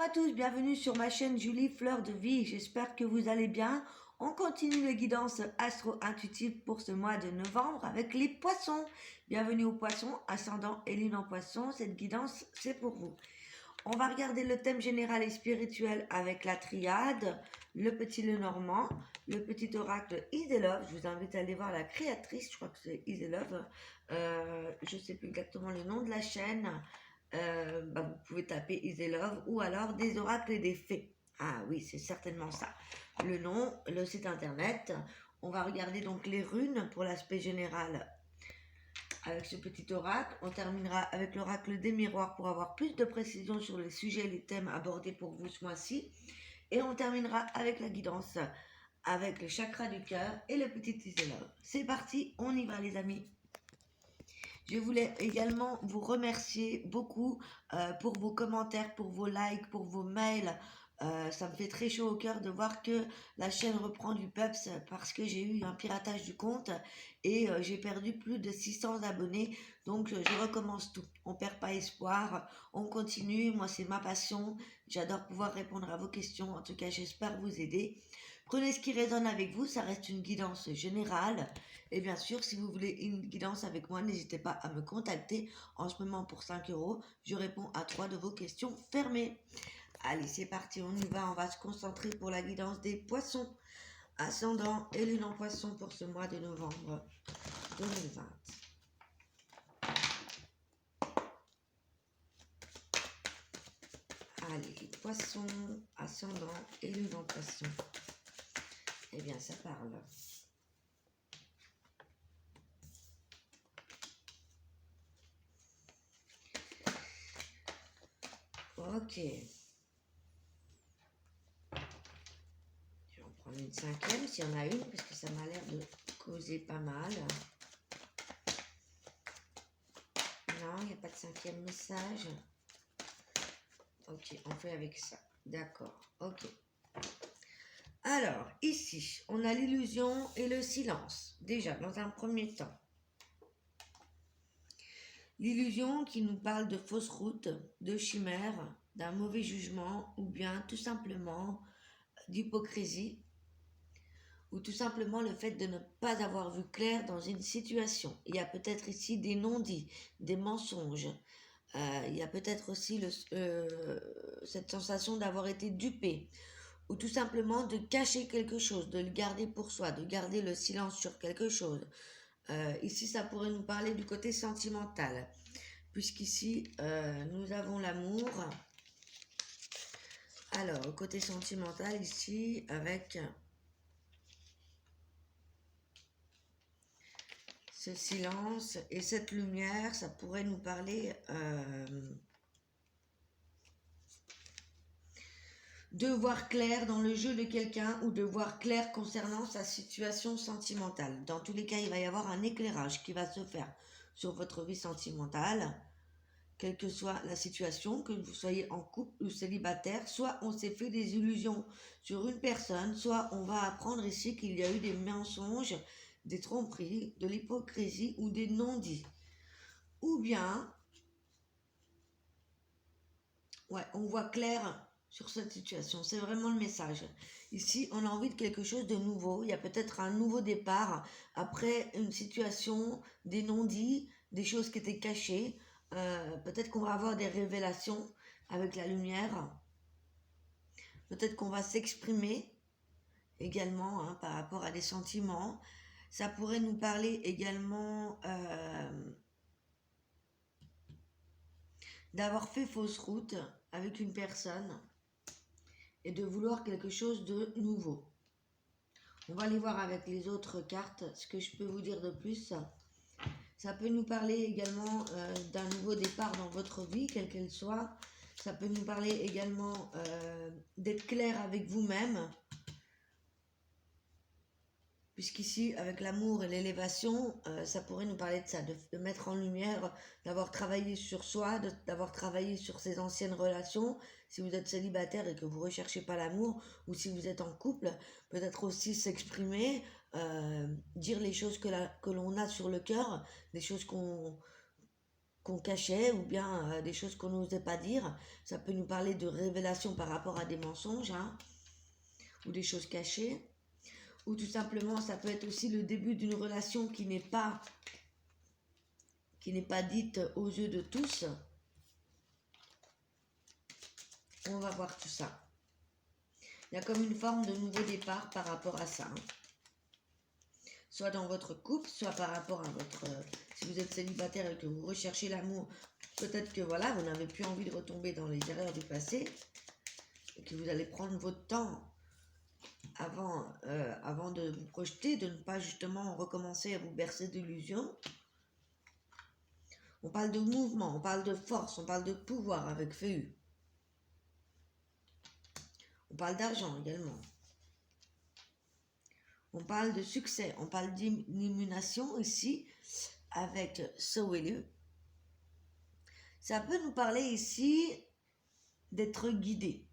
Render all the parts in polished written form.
à tous, bienvenue sur ma chaîne Julie Fleur de Vie. J'espère que vous allez bien. On continue les guidances astro-intuitives pour ce mois de novembre avec les poissons. Bienvenue aux poissons, ascendant et lune en poisson. Cette guidance, c'est pour vous. On va regarder le thème général et spirituel avec la triade, le petit Lenormand, le petit oracle Iselove. Je vous invite à aller voir la créatrice, je crois que c'est Iselove. Je ne sais plus exactement le nom de la chaîne. Vous pouvez taper Iselove ou alors des oracles et des fées. Ah oui, c'est certainement ça. Le nom, le site internet. On va regarder donc les runes pour l'aspect général avec ce petit oracle. On terminera avec l'oracle des miroirs pour avoir plus de précision sur les sujets et les thèmes abordés pour vous ce mois-ci. Et on terminera avec la guidance, avec le chakra du cœur et le petit Iselove. C'est parti, on y va les amis. Je voulais également vous remercier beaucoup pour vos commentaires, pour vos likes, pour vos mails. Ça me fait très chaud au cœur de voir que la chaîne reprend du peps parce que j'ai eu un piratage du compte et j'ai perdu plus de 600 abonnés. Donc je recommence tout. On perd pas espoir, on continue. Moi c'est ma passion. J'adore pouvoir répondre à vos questions. En tout cas j'espère vous aider. Prenez ce qui résonne avec vous, ça reste une guidance générale. Et bien sûr, si vous voulez une guidance avec moi, n'hésitez pas à me contacter. En ce moment, pour 5 €, je réponds à 3 de vos questions fermées. Allez, c'est parti, on y va. On va se concentrer pour la guidance des poissons. Ascendant et lune en poisson pour ce mois de novembre 2020. Allez, les poissons, ascendant et lune en poisson. Eh bien, ça parle. Ok. Je vais en prendre une cinquième s'il y en a une, parce que ça m'a l'air de causer pas mal. Non, il n'y a pas de cinquième message. Ok, on fait avec ça. D'accord, ok. Alors, ici, on a l'illusion et le silence. Déjà, dans un premier temps. L'illusion qui nous parle de fausses routes, de chimères, d'un mauvais jugement ou bien tout simplement d'hypocrisie ou tout simplement le fait de ne pas avoir vu clair dans une situation. Il y a peut-être ici des non-dits, des mensonges. Il y a peut-être aussi cette sensation d'avoir été dupé ou tout simplement de cacher quelque chose, de le garder pour soi, de garder le silence sur quelque chose. Ici, ça pourrait nous parler du côté sentimental, puisqu'ici, nous avons l'amour. Alors, côté sentimental, ici, avec ce silence et cette lumière, ça pourrait nous parler de voir clair dans le jeu de quelqu'un ou de voir clair concernant sa situation sentimentale. Dans tous les cas, il va y avoir un éclairage qui va se faire sur votre vie sentimentale, quelle que soit la situation, que vous soyez en couple ou célibataire. Soit on s'est fait des illusions sur une personne, soit on va apprendre ici qu'il y a eu des mensonges, des tromperies, de l'hypocrisie ou des non-dits. Ou bien, ouais, on voit clair sur cette situation. C'est vraiment le message. Ici, on a envie de quelque chose de nouveau. Il y a peut-être un nouveau départ après une situation, des non-dits, des choses qui étaient cachées. Peut-être qu'on va avoir des révélations avec la lumière. Peut-être qu'on va s'exprimer également par rapport à des sentiments. Ça pourrait nous parler également d'avoir fait fausse route avec une personne et de vouloir quelque chose de nouveau. On va aller voir avec les autres cartes ce que je peux vous dire de plus. Ça peut nous parler également d'un nouveau départ dans votre vie, quelle qu'elle soit. Ça peut nous parler également d'être clair avec vous-même. Puisqu'ici, avec l'amour et l'élévation, ça pourrait nous parler de ça, de mettre en lumière, d'avoir travaillé sur soi, d'avoir travaillé sur ses anciennes relations. Si vous êtes célibataire et que vous ne recherchez pas l'amour, ou si vous êtes en couple, peut-être aussi s'exprimer, dire les choses que l'on a sur le cœur, des choses qu'on cachait ou bien des choses qu'on n'osait pas dire. Ça peut nous parler de révélations par rapport à des mensonges, hein, ou des choses cachées. Ou tout simplement, ça peut être aussi le début d'une relation qui n'est pas dite aux yeux de tous. On va voir tout ça. Il y a comme une forme de nouveau départ par rapport à ça. Hein. Soit dans votre couple, soit par rapport à votre... si vous êtes célibataire et que vous recherchez l'amour, peut-être que voilà, vous n'avez plus envie de retomber dans les erreurs du passé et que vous allez prendre votre temps avant de vous projeter, de ne pas justement recommencer à vous bercer d'illusions. On parle de mouvement, on parle de force, on parle de pouvoir avec Feu. On parle d'argent également. On parle de succès, on parle d'illumination ici avec Sowelu. Ça peut nous parler ici d'être guidé.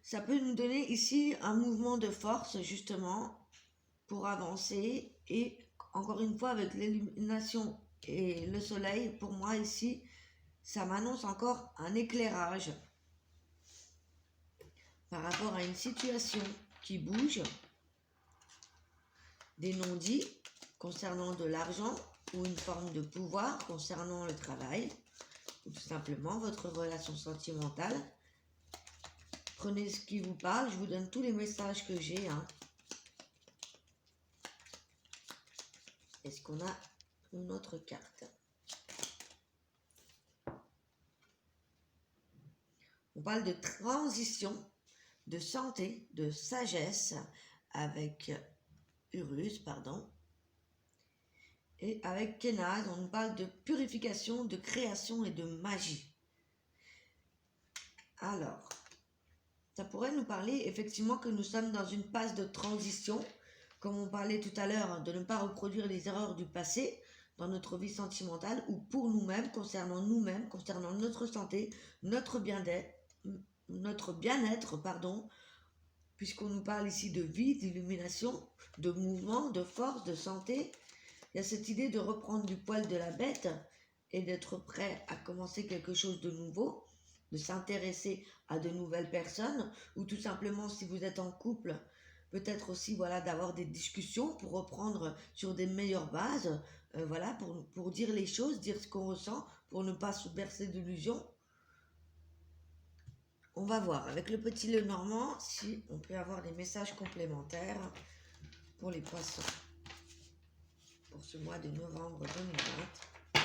Ça peut nous donner ici un mouvement de force justement pour avancer et encore une fois avec l'illumination et le soleil, pour moi ici, ça m'annonce encore un éclairage par rapport à une situation qui bouge, des non-dits concernant de l'argent ou une forme de pouvoir concernant le travail ou tout simplement votre relation sentimentale. Prenez ce qui vous parle, je vous donne tous les messages que j'ai. Hein. Est-ce qu'on a une autre carte? On parle de transition, de santé, de sagesse avec Urus, pardon. Et avec Kenaz, on nous parle de purification, de création et de magie. Alors, ça pourrait nous parler effectivement que nous sommes dans une phase de transition, comme on parlait tout à l'heure, de ne pas reproduire les erreurs du passé dans notre vie sentimentale ou pour nous-mêmes, concernant notre santé, notre bien-être, puisqu'on nous parle ici de vie, d'illumination, de mouvement, de force, de santé. Il y a cette idée de reprendre du poil de la bête et d'être prêt à commencer quelque chose de nouveau, de s'intéresser à de nouvelles personnes, ou tout simplement si vous êtes en couple, peut-être aussi voilà, d'avoir des discussions pour reprendre sur des meilleures bases, voilà, pour dire les choses, dire ce qu'on ressent, pour ne pas se bercer d'illusions. On va voir avec le petit Lenormand si on peut avoir des messages complémentaires pour les poissons pour ce mois de novembre 2020.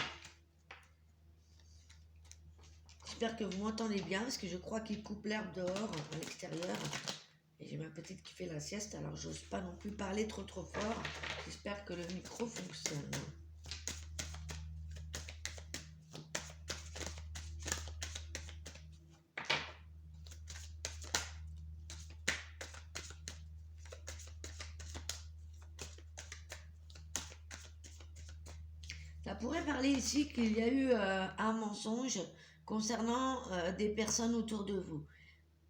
J'espère que vous m'entendez bien parce que je crois qu'il coupe l'herbe dehors à l'extérieur et j'ai ma petite qui fait la sieste, alors j'ose pas non plus parler trop fort. J'espère que le micro fonctionne. Ça pourrait parler ici qu'il y a eu un mensonge concernant des personnes autour de vous,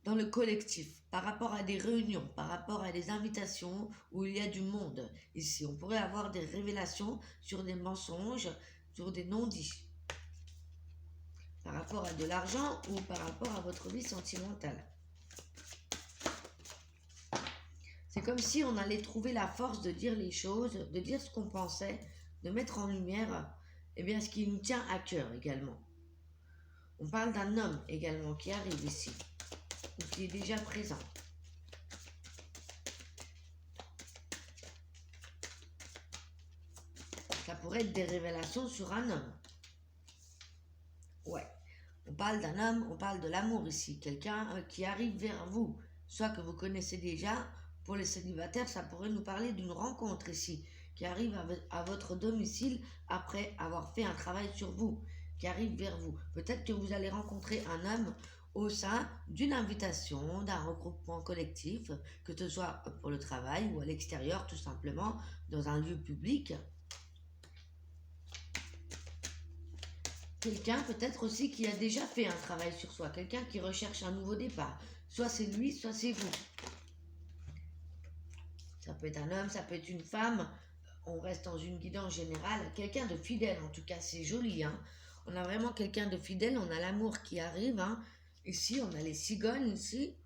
dans le collectif, par rapport à des réunions, par rapport à des invitations où il y a du monde. Ici, on pourrait avoir des révélations sur des mensonges, sur des non-dits, par rapport à de l'argent ou par rapport à votre vie sentimentale. C'est comme si on allait trouver la force de dire les choses, de dire ce qu'on pensait, de mettre en lumière ce qui nous tient à cœur également. On parle d'un homme également qui arrive ici, ou qui est déjà présent. Ça pourrait être des révélations sur un homme. Ouais, on parle d'un homme, on parle de l'amour ici, quelqu'un qui arrive vers vous, soit que vous connaissez déjà. Pour les célibataires, ça pourrait nous parler d'une rencontre ici, qui arrive à votre domicile après avoir fait un travail sur vous, qui arrive vers vous. Peut-être que vous allez rencontrer un homme au sein d'une invitation, d'un regroupement collectif, que ce soit pour le travail ou à l'extérieur, tout simplement, dans un lieu public. Quelqu'un peut-être aussi qui a déjà fait un travail sur soi, quelqu'un qui recherche un nouveau départ. Soit c'est lui, soit c'est vous. Ça peut être un homme, ça peut être une femme. on reste dans une guidance générale, quelqu'un de fidèle, en tout cas, c'est joli, hein. On a vraiment quelqu'un de fidèle, on a l'amour qui arrive, hein. Ici, on a les cigognes, ici.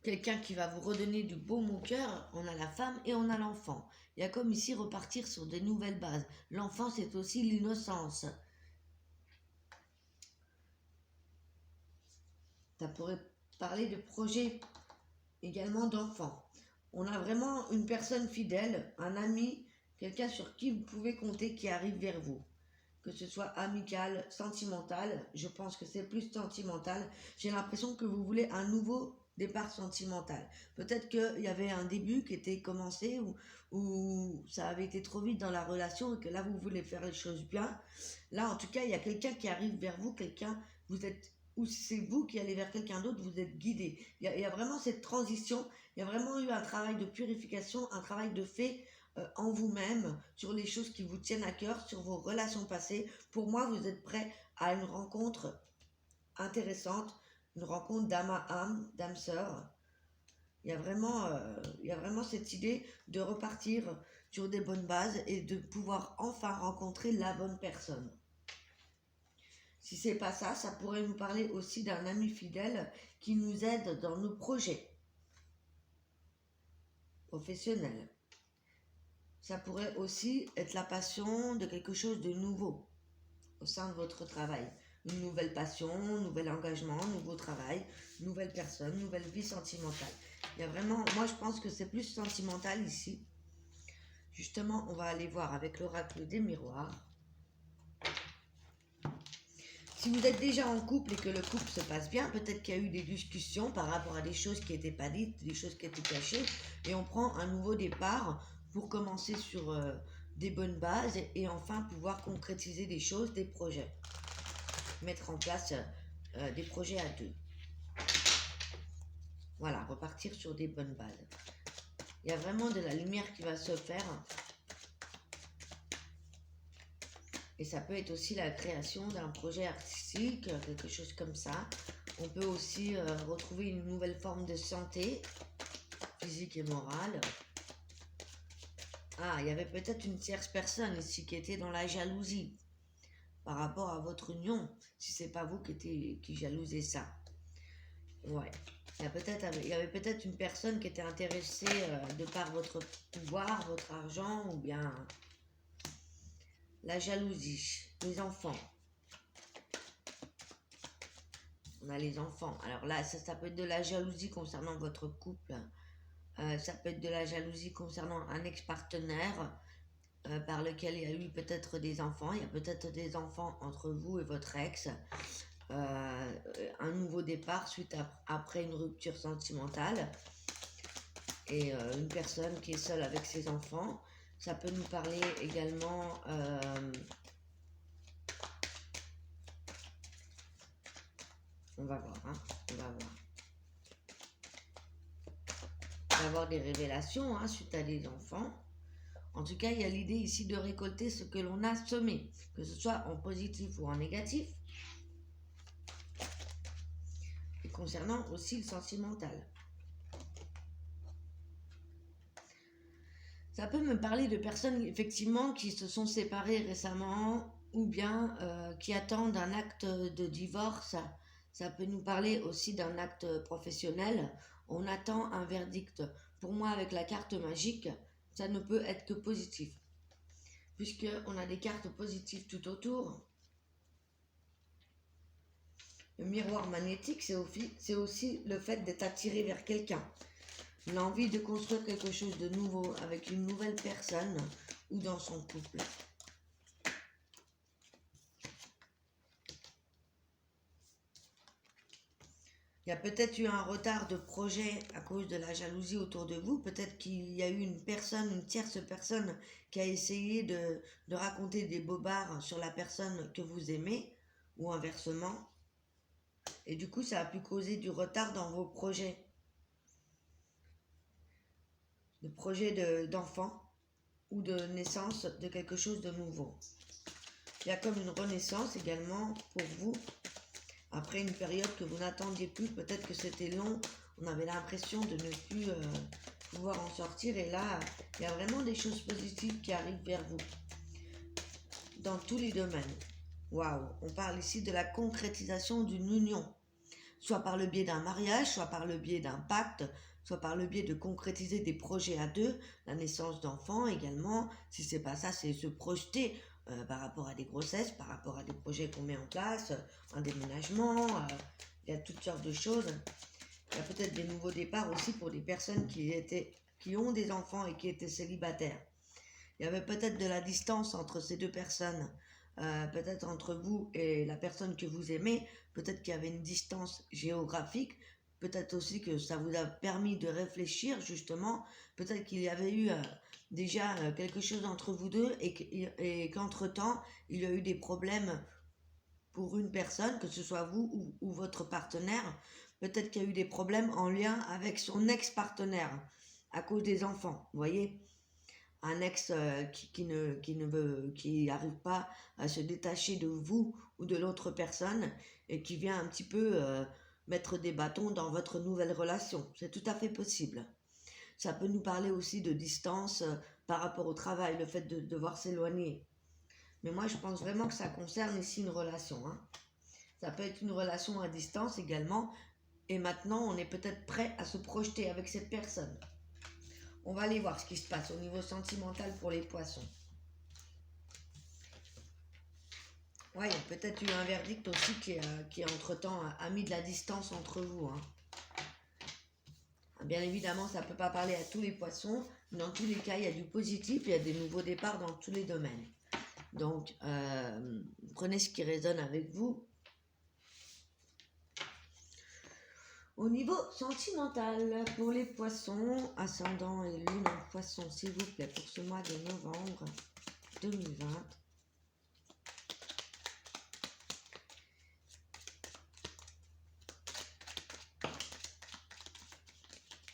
Quelqu'un qui va vous redonner du baume au cœur, on a la femme et on a l'enfant. Il y a comme ici repartir sur des nouvelles bases. L'enfant, c'est aussi l'innocence. Ça pourrait parler de projets également d'enfants. On a vraiment une personne fidèle, un ami, quelqu'un sur qui vous pouvez compter qui arrive vers vous. Que ce soit amical, sentimental, je pense que c'est plus sentimental. J'ai l'impression que vous voulez un nouveau départ sentimental. Peut-être qu'il y avait un début qui était commencé ou ça avait été trop vite dans la relation et que là vous voulez faire les choses bien. Là en tout cas il y a quelqu'un qui arrive vers vous, quelqu'un, vous êtes, ou si c'est vous qui allez vers quelqu'un d'autre, vous êtes guidé. Il y a vraiment cette transition, il y a vraiment eu un travail de purification, un travail de fait en vous-même, sur les choses qui vous tiennent à cœur, sur vos relations passées. Pour moi, vous êtes prêt à une rencontre intéressante, une rencontre d'âme à âme, d'âme sœur. Il y a vraiment cette idée de repartir sur des bonnes bases et de pouvoir enfin rencontrer la bonne personne. Si c'est pas ça, ça pourrait nous parler aussi d'un ami fidèle qui nous aide dans nos projets professionnels. Ça pourrait aussi être la passion de quelque chose de nouveau au sein de votre travail. Une nouvelle passion, nouvel engagement, nouveau travail, nouvelle personne, nouvelle vie sentimentale. Il y a vraiment, moi je pense que c'est plus sentimental ici. Justement, on va aller voir avec l'oracle des miroirs. Si vous êtes déjà en couple et que le couple se passe bien, peut-être qu'il y a eu des discussions par rapport à des choses qui n'étaient pas dites, des choses qui étaient cachées, et on prend un nouveau départ pour commencer sur des bonnes bases et enfin pouvoir concrétiser des choses, des projets. Mettre en place des projets à deux. Voilà, repartir sur des bonnes bases. Il y a vraiment de la lumière qui va se faire. Et ça peut être aussi la création d'un projet artistique, quelque chose comme ça. On peut aussi retrouver une nouvelle forme de santé, physique et morale. Ah, il y avait peut-être une tierce personne ici qui était dans la jalousie par rapport à votre union, si c'est pas vous qui jalousez ça. Ouais. Il y avait peut-être une personne qui était intéressée de par votre pouvoir, votre argent, ou bien la jalousie, les enfants. On a les enfants. Alors là, ça peut être de la jalousie concernant votre couple. Ça peut être de la jalousie concernant un ex-partenaire par lequel il y a eu peut-être des enfants. Il y a peut-être des enfants entre vous et votre ex. Un nouveau départ suite après une rupture sentimentale. Et une personne qui est seule avec ses enfants. Ça peut nous parler également on va voir, hein, on va voir. On va avoir des révélations hein, suite à des enfants. En tout cas, il y a l'idée ici de récolter ce que l'on a semé, que ce soit en positif ou en négatif. Et concernant aussi le sentimental. Ça peut me parler de personnes effectivement qui se sont séparées récemment ou bien qui attendent un acte de divorce. Ça peut nous parler aussi d'un acte professionnel. On attend un verdict. Pour moi, avec la carte magique, ça ne peut être que positif. Puisqu'on a des cartes positives tout autour. Le miroir magnétique, c'est aussi le fait d'être attiré vers quelqu'un. L'envie de construire quelque chose de nouveau avec une nouvelle personne ou dans son couple. Il y a peut-être eu un retard de projet à cause de la jalousie autour de vous. Peut-être qu'il y a eu une tierce personne qui a essayé de raconter des bobards sur la personne que vous aimez ou inversement. Et du coup, ça a pu causer du retard dans vos projets. De projets d'enfant ou de naissance de quelque chose de nouveau. Il y a comme une renaissance également pour vous. Après une période que vous n'attendiez plus, peut-être que c'était long, on avait l'impression de ne plus pouvoir en sortir. Et là, Il y a vraiment des choses positives qui arrivent vers vous dans tous les domaines. Waouh, on parle ici de la concrétisation d'une union, soit par le biais d'un mariage, soit par le biais d'un pacte, soit par le biais de concrétiser des projets à deux, la naissance d'enfants également. Si c'est pas ça, c'est se projeter par rapport à des grossesses, par rapport à des projets qu'on met en place, un déménagement, il y a toutes sortes de choses. Il y a peut-être des nouveaux départs aussi pour des personnes qui ont des enfants et qui étaient célibataires. Il y avait peut-être de la distance entre ces deux personnes, peut-être entre vous et la personne que vous aimez, peut-être qu'il y avait une distance géographique, peut-être aussi que ça vous a permis de réfléchir justement, peut-être qu'il y avait eu déjà quelque chose entre vous deux et qu'entre-temps, il y a eu des problèmes pour une personne, que ce soit vous ou votre partenaire, peut-être qu'il y a eu des problèmes en lien avec son ex-partenaire à cause des enfants, vous voyez, un ex qui n'arrive pas à se détacher de vous ou de l'autre personne et qui vient un petit peu mettre des bâtons dans votre nouvelle relation. C'est tout à fait possible. Ça peut nous parler aussi de distance par rapport au travail, le fait de devoir s'éloigner. Mais moi, je pense vraiment que ça concerne ici une relation. Hein. Ça peut être une relation à distance également. Et maintenant, on est peut-être prêt à se projeter avec cette personne. On va aller voir ce qui se passe au niveau sentimental pour les poissons. Ouais, il y a peut-être eu un verdict aussi qui entre-temps a mis de la distance entre vous. Hein. Bien évidemment, ça ne peut pas parler à tous les poissons. Mais dans tous les cas, il y a du positif, il y a des nouveaux départs dans tous les domaines. Donc, prenez ce qui résonne avec vous. Au niveau sentimental, pour les poissons, ascendant et lune en poisson, s'il vous plaît, pour ce mois de novembre 2020.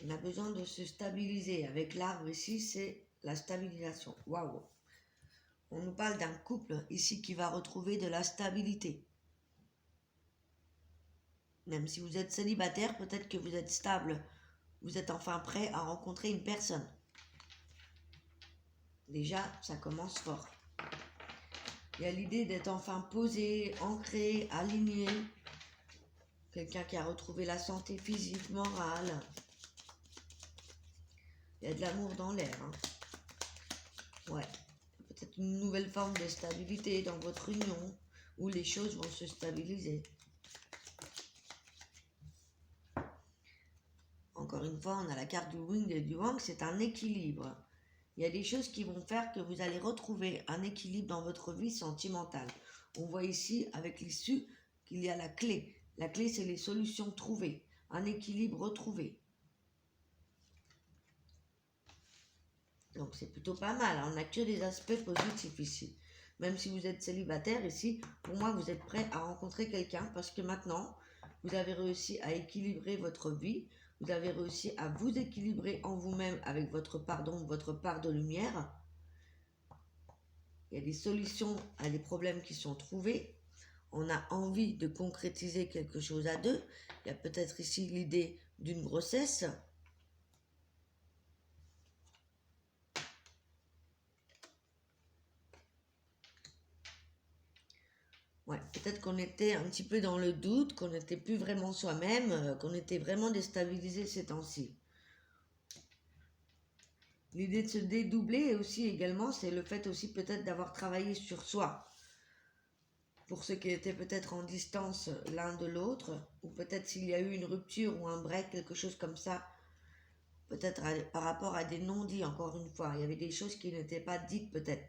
On a besoin de se stabiliser. Avec l'arbre ici, c'est la stabilisation. Waouh! On nous parle d'un couple ici qui va retrouver de la stabilité. Même si vous êtes célibataire, peut-être que vous êtes stable. Vous êtes enfin prêt à rencontrer une personne. Déjà, ça commence fort. Il y a l'idée d'être enfin posé, ancré, aligné. Quelqu'un qui a retrouvé la santé physique, morale. Il y a de l'amour dans l'air. Hein. Ouais. Peut-être une nouvelle forme de stabilité dans votre union où les choses vont se stabiliser. Encore une fois, on a la carte du Wing et du Wang, c'est un équilibre. Il y a des choses qui vont faire que vous allez retrouver un équilibre dans votre vie sentimentale. On voit ici, avec l'issue, qu'il y a la clé. La clé, c'est les solutions trouvées, un équilibre retrouvé. Donc, c'est plutôt pas mal. On n'a que des aspects positifs ici. Même si vous êtes célibataire ici, pour moi, vous êtes prêt à rencontrer quelqu'un parce que maintenant, vous avez réussi à équilibrer votre vie. Vous avez réussi à vous équilibrer en vous-même avec votre part d'ombre, votre part de lumière. Il y a des solutions à des problèmes qui sont trouvés. On a envie de concrétiser quelque chose à deux. Il y a peut-être ici l'idée d'une grossesse. Ouais, peut-être qu'on était un petit peu dans le doute, qu'on n'était plus vraiment soi-même, qu'on était vraiment déstabilisé ces temps-ci. L'idée de se dédoubler aussi également, c'est le fait aussi peut-être d'avoir travaillé sur soi. Pour ceux qui étaient peut-être en distance l'un de l'autre, ou peut-être s'il y a eu une rupture ou un break, quelque chose comme ça, peut-être par rapport à des non-dits, encore une fois. Il y avait des choses qui n'étaient pas dites peut-être.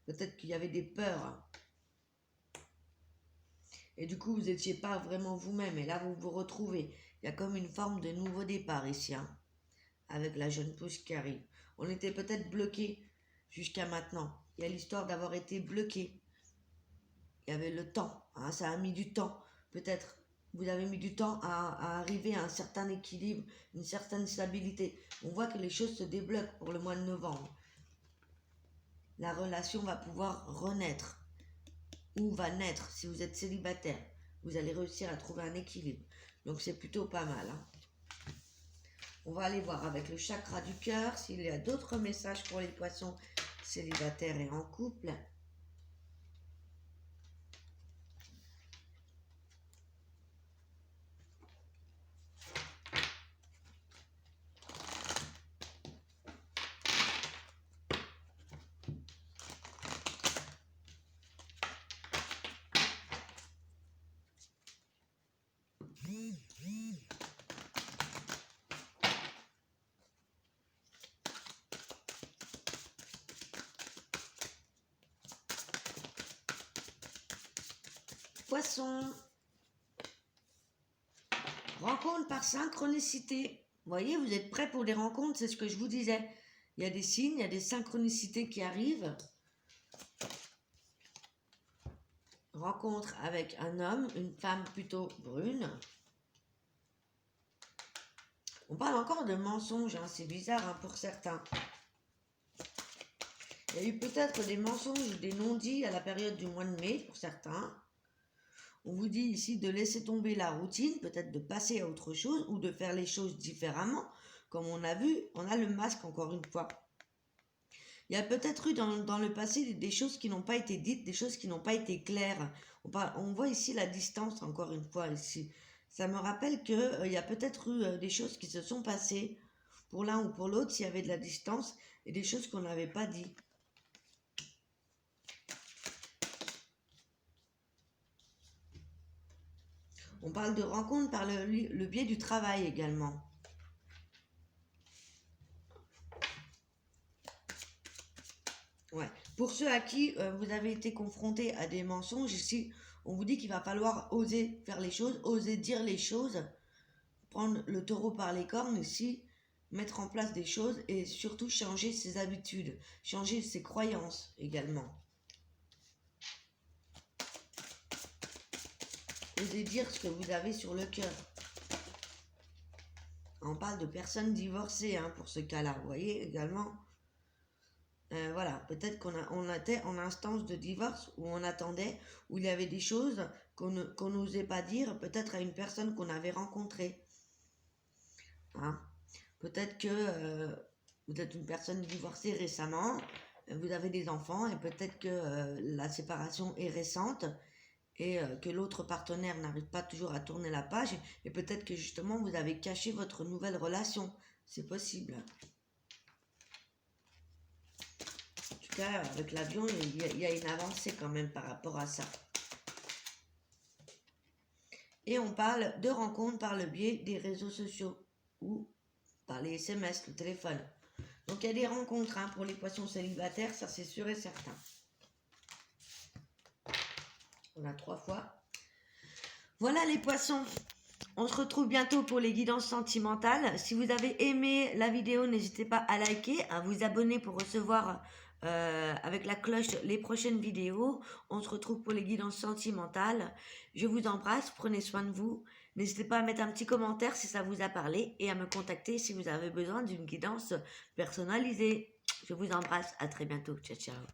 Peut-être qu'il y avait des peurs. Et du coup, vous n'étiez pas vraiment vous-même. Et là, vous vous retrouvez. Il y a comme une forme de nouveau départ ici, hein, avec la jeune pousse qui arrive. On était peut-être bloqué jusqu'à maintenant. Il y a l'histoire d'avoir été bloqué. Il y avait le temps. Hein, ça a mis du temps. Peut-être vous avez mis du temps à arriver à un certain équilibre, une certaine stabilité. On voit que les choses se débloquent pour le mois de novembre. La relation va pouvoir renaître. Ou va naître si vous êtes célibataire. Vous allez réussir à trouver un équilibre. Donc c'est plutôt pas mal. Hein. On va aller voir avec le chakra du cœur s'il y a d'autres messages pour les poissons célibataires et en couple. Poisson, rencontre par synchronicité. Vous voyez, vous êtes prêts pour les rencontres, c'est ce que je vous disais. Il y a des signes, il y a des synchronicités qui arrivent. Rencontre avec un homme, une femme plutôt brune. On parle encore de mensonges, hein, c'est bizarre hein, pour certains. Il y a eu peut-être des mensonges ou des non-dits à la période du mois de mai pour certains. On vous dit ici de laisser tomber la routine, peut-être de passer à autre chose ou de faire les choses différemment. Comme on a vu, on a le masque encore une fois. Il y a peut-être eu dans le passé des choses qui n'ont pas été dites, des choses qui n'ont pas été claires. On voit ici la distance encore une fois ici. Ça me rappelle qu'il y a peut-être eu des choses qui se sont passées pour l'un ou pour l'autre s'il y avait de la distance et des choses qu'on n'avait pas dit. On parle de rencontres par le biais du travail également. Ouais. Pour ceux à qui vous avez été confrontés à des mensonges, ici, on vous dit qu'il va falloir oser faire les choses, oser dire les choses, prendre le taureau par les cornes ici, mettre en place des choses et surtout changer ses habitudes, changer ses croyances également. Osez dire ce que vous avez sur le cœur. On parle de personnes divorcées hein, pour ce cas-là, vous voyez également. Voilà, peut-être qu'on était en instance de divorce où on attendait, où il y avait des choses qu'on n'osait pas dire, peut-être à une personne qu'on avait rencontrée. Hein. Peut-être que vous êtes une personne divorcée récemment, vous avez des enfants et peut-être que la séparation est récente et que l'autre partenaire n'arrive pas toujours à tourner la page et peut-être que justement vous avez caché votre nouvelle relation. C'est possible. Avec l'avion, il y a une avancée quand même par rapport à ça. Et on parle de rencontres par le biais des réseaux sociaux ou par les SMS, le téléphone. Donc il y a des rencontres hein, pour les poissons célibataires, ça c'est sûr et certain. On a 3 fois. Voilà les poissons. On se retrouve bientôt pour les guidances sentimentales. Si vous avez aimé la vidéo, n'hésitez pas à liker, à vous abonner pour recevoir avec la cloche les prochaines vidéos. On se retrouve pour les guidances sentimentales. Je vous embrasse, prenez soin de vous. N'hésitez pas à mettre un petit commentaire si ça vous a parlé et à me contacter si vous avez besoin d'une guidance personnalisée. Je vous embrasse, à très bientôt. Ciao, ciao.